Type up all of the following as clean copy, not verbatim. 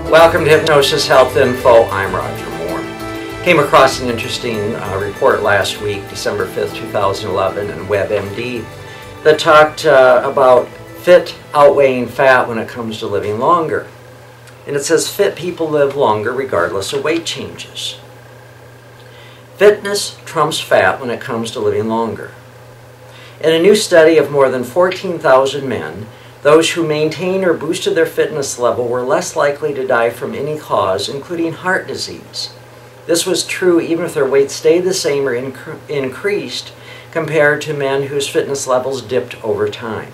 Welcome to Hypnosis Health Info. I'm Roger Moore. Came across an interesting report last week, December 5th, 2011, in WebMD that talked about fit outweighing fat when it comes to living longer. And it says fit people live longer regardless of weight changes. Fitness trumps fat when it comes to living longer. In a new study of more than 14,000 men, those who maintained or boosted their fitness level were less likely to die from any cause, including heart disease. This was true even if their weight stayed the same or increased compared to men whose fitness levels dipped over time.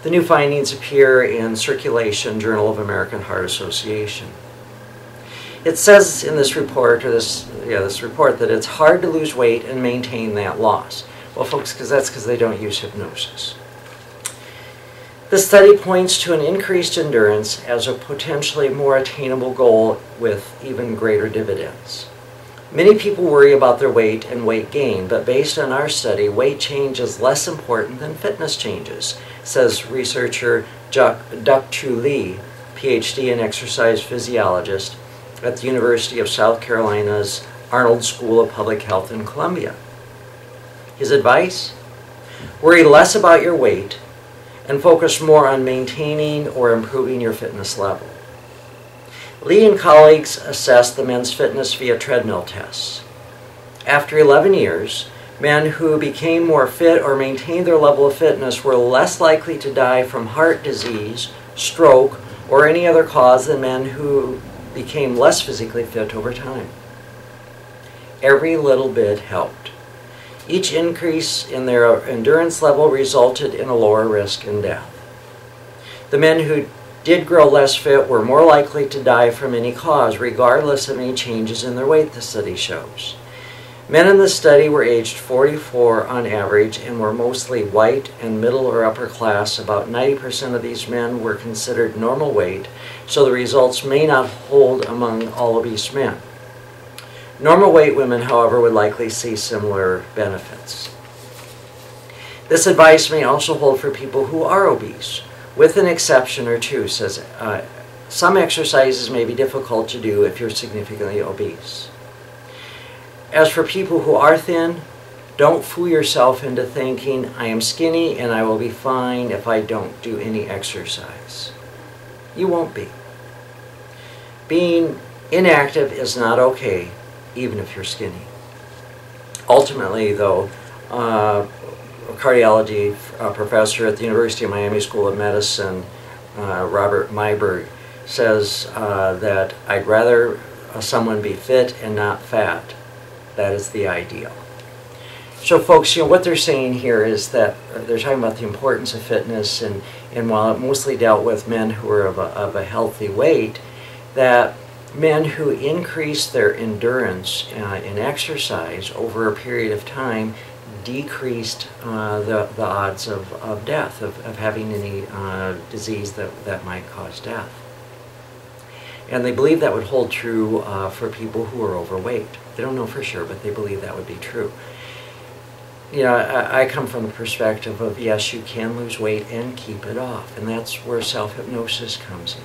The new findings appear in Circulation, Journal of American Heart Association. It says in this report, this report, that it's hard to lose weight and maintain that loss. Well, folks, that's because they don't use hypnosis. The study points to an increased endurance as a potentially more attainable goal with even greater dividends. Many people worry about their weight and weight gain, but based on our study, weight change is less important than fitness changes, says researcher Duk-Chu Lee, PhD and exercise physiologist at the University of South Carolina's Arnold School of Public Health in Columbia. His advice? Worry less about your weight and focus more on maintaining or improving your fitness level. Lee and colleagues assessed the men's fitness via treadmill tests. After 11 years, men who became more fit or maintained their level of fitness were less likely to die from heart disease, stroke, or any other cause than men who became less physically fit over time. Every little bit helped. Each increase in their endurance level resulted in a lower risk in death. The men who did grow less fit were more likely to die from any cause, regardless of any changes in their weight, the study shows. Men in the study were aged 44 on average and were mostly white and middle or upper class. About 90% of these men were considered normal weight, so the results may not hold among all obese men. Normal weight women, however, would likely see similar benefits. This advice may also hold for people who are obese, with an exception or two. Says some exercises may be difficult to do if you're significantly obese. As for people who are thin, don't fool yourself into thinking, I am skinny and I will be fine if I don't do any exercise. You won't be. Being inactive is not okay, even if you're skinny. Ultimately, though, a cardiology professor at the University of Miami School of Medicine, Robert Myberg, says that I'd rather someone be fit and not fat. That is the ideal. So folks, what they're saying here is that they're talking about the importance of fitness, and while it mostly dealt with men who are of a healthy weight, that men who increase their endurance in exercise over a period of time decreased the odds of death, of having any disease that might cause death. And they believe that would hold true for people who are overweight. They don't know for sure, but they believe that would be true. I come from the perspective of, yes, you can lose weight and keep it off, and that's where self-hypnosis comes in.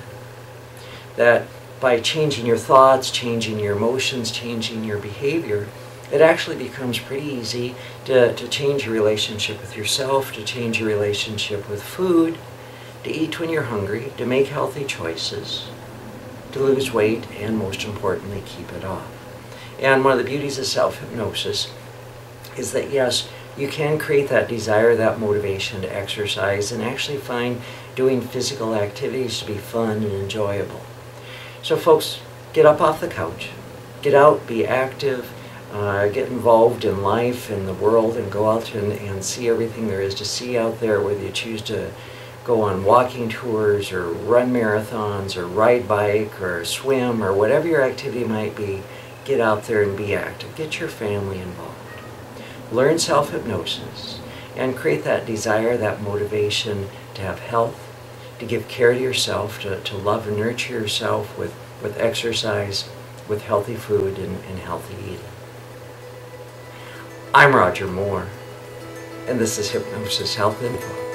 That by changing your thoughts, changing your emotions, changing your behavior, it actually becomes pretty easy to change your relationship with yourself, to change your relationship with food, to eat when you're hungry, to make healthy choices, to lose weight, and most importantly, keep it off. And one of the beauties of self-hypnosis is that, yes, you can create that desire, that motivation to exercise, and actually find doing physical activities to be fun and enjoyable. So folks, get up off the couch, get out, be active, get involved in life and the world, and go out and see everything there is to see out there, whether you choose to go on walking tours or run marathons or ride bike or swim or whatever your activity might be. Get out there and be active. Get your family involved. Learn self-hypnosis and create that desire, that motivation to have health, to give care to yourself, to love and nurture yourself with exercise, with healthy food and healthy eating. I'm Roger Moore, and this is Hypnosis Health Info.